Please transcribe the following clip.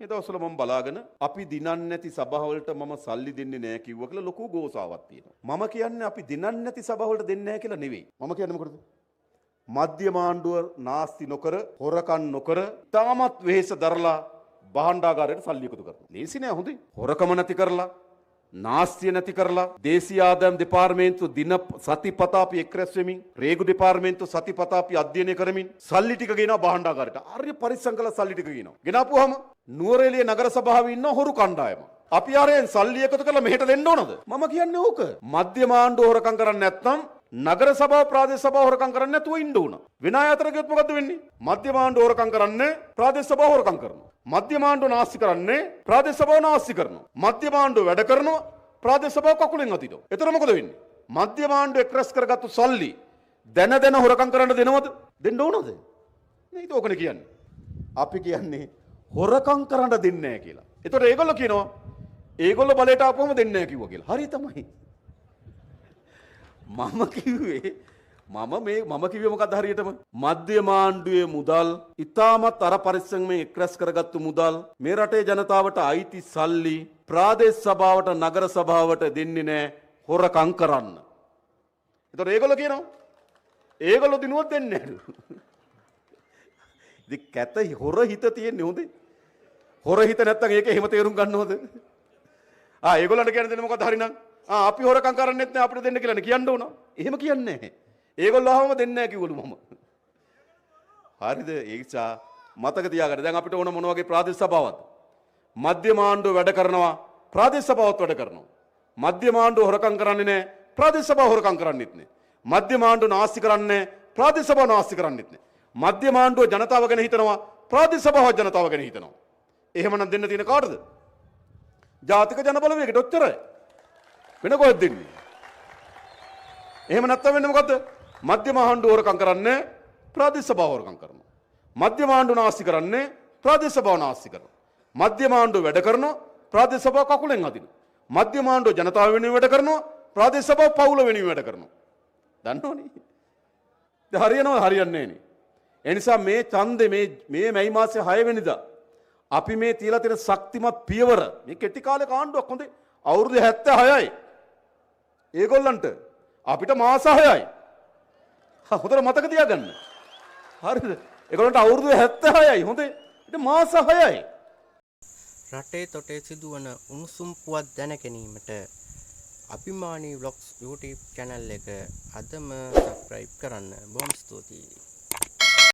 ඒ දවස්වල මම බලාගෙන අපි දිනන්නේ නැති සභාවලට මම සල්ලි දෙන්නේ නැහැ කිව්වා කියලා ලොකු ගෝසාවක් තියෙනවා. මම කියන්නේ අපි දිනන්නේ නැති සභාවලට දෙන්නේ නැහැ කියලා නෙවෙයි. මම කියන්නේ මොකටද? මධ්‍යම ආණ්ඩුව නාස්ති නොකර, හොරකම් නොකර, තාමත් වෙහෙස දරලා භාණ්ඩාගාරයට සල්ලි එකතු කරනවා. ලේසි නෑ හොඳේ. හොරකම නැති කරලා, නාස්තිය නැති කරලා, දේශීය ආදායම් දෙපාර්තමේන්තුව දින සතිපතා අපි එක්රැස් වෙමින්, රේගු දෙපාර්තමේන්තුව සතිපතා අපි අධ්‍යයනය කරමින් සල්ලි ටික ගෙනවා භාණ්ඩාගාරයට. ආර්ය පරිස්සම් කළා සල්ලි ටික ගෙනවා. ගෙනාපුවාම නුවරඑළිය නගර සභාවේ ඉන්න හොරු කණ්ඩායම. අපි ආරෙන් සල්ලි එකතු කරලා මෙහෙට දෙන්න ඕනද? මම කියන්නේ ඕක. මධ්‍යම ආණ්ඩුව හොරකම් කරන්නේ නැත්නම් නගර සභාව ප්‍රාදේශ සභාව හොරකම් කරන්නේ නැතුව ඉන්න ඕන. වෙන අය අතර ගියොත් මොකද්ද වෙන්නේ? මධ්‍යම ආණ්ඩුව හොරකම් කරන්නේ ප්‍රාදේශ සභාව හොරකම් කරනවා. මධ්‍යම ආණ්ඩුව නාස්ති කරන්නේ ප්‍රාදේශ සභාව නාස්ති කරනවා. මධ්‍යම ආණ්ඩුව වැඩ කරනවා ප්‍රාදේශ සභාව කකුලෙන් අදිනවා. එතන මොකද වෙන්නේ? මධ්‍යම ආණ්ඩුව එක්රැස් කරගත්තු සල්ලි දැන හොරකම් කරන්න දෙනවද? දෙන්න ඕනද? නේද ඕකනේ කියන්නේ. අපි කියන්නේ හොරකම් කරන්න දෙන්නේ නැහැ කියලා. ඒතකොට ඒගොල්ලෝ කියනවා ඒගොල්ලෝ බලයට ආපුවම දෙන්නේ නැහැ කිව්වා කියලා. හරි තමයි. මම කිව්වේ මොකක්ද හරියටම? මධ්‍යම ආණ්ඩුවේ මුදල් ඉතාමත් අර පරිස්සමෙන් එක්රැස් කරගත්තු මුදල් මේ රටේ ජනතාවට අයිති සල්ලි ප්‍රාදේශ සභාවට නගර සභාවට දෙන්නේ නැහැ හොරකම් කරන්න. ඒතකොට ඒගොල්ලෝ කියනවා ඒගොල්ලෝ දිනුවත් දෙන්නේ නැහැ. ඉතින් කැත හොර හිත තියෙන්නේ හොඳේ. හොර හිත නැත්තම් ඒක එහෙම තේරුම් ගන්නවද? ඒගොල්ලන්ට කියන්න දෙන්නේ මොකද්ද හරිනම්? අපි හොරකම් කරන්නේත් නැහැ අපිට දෙන්න කියලානේ කියන්න ඕන. එහෙම කියන්නේ නැහැ. ඒගොල්ලෝ ආවම දෙන්නේ නැහැ කිව්වලු මම. හරිද? ඒ නිසා මතක තියාගන්න. දැන් අපිට ඕන මොන වගේ ප්‍රාදේශ සභාවක්ද? මධ්‍යම ආණ්ඩුව වැඩ කරනවා ප්‍රාදේශ සභාවත් වැඩ කරනවා. මධ්‍යම ආණ්ඩුව හොරකම් කරන්නේ නැහැ ප්‍රාදේශ සභාව හොරකම් කරන්නේත් නැහැ. මධ්‍යම ආණ්ඩුව නාස්ති කරන්නේ ප්‍රාදේශ සභාව නාස්ති කරන්නේත් නැහැ. මධ්‍යම ආණ්ඩුව ජනතාව ගැන හිතනවා ප්‍රාදේශ සභාව ජනතාව ගැන හිතනවා. එහෙමනම් දෙන්න තියෙන කාටද? ජාතික ජනබලවේගයට ඔච්චරයි. වෙන කොහෙද දෙන්නේ? එහෙම නැත්නම් වෙන්නේ මොකද්ද? මධ්‍යම ආණ්ඩුව හොරකම් කරන්නේ ප්‍රාදේශ සභාව හොරකම් කරනවා. මධ්‍යම ආණ්ඩුව නාස්ති කරන්නේ ප්‍රාදේශ සභාව නාස්ති කරනවා. මධ්‍යම ආණ්ඩුව වැඩ කරනවා ප්‍රාදේශ සභාව කකුලෙන් අදිනවා. මධ්‍යම ආණ්ඩුව ජනතාව වෙනුවෙන් වැඩ කරනවා ප්‍රාදේශ සභාව පවුල වෙනුවෙන් වැඩ කරනවා. දන්නවනේ. දැන් හරියනවද? හරියන්නේ නැහැ නේ. ඒ නිසා මේ ඡන්දේ මේ මැයි මාසේ 6 වෙනිදා අපි මේ තියලා තියෙන ශක්තිමත් පියවර මේ කෙටි කාලයක ආණ්ඩුවක් හොඳේ අවුරුදු 76යි. ඒගොල්ලන්ට අපිට මාස 6යි. හොඳට මතක තියාගන්න. හරිද? ඒගොල්ලන්ට අවුරුදු 76යි හොඳේ. ඉතින් මාස 6යි. රටේ තොටේ සිදුවන උණුසුම් පුවත් දැන ගැනීමට අභිමානී ව්ලොග්ස් YouTube channel එක අදම subscribe කරන්න. බොහොම ස්තුතියි.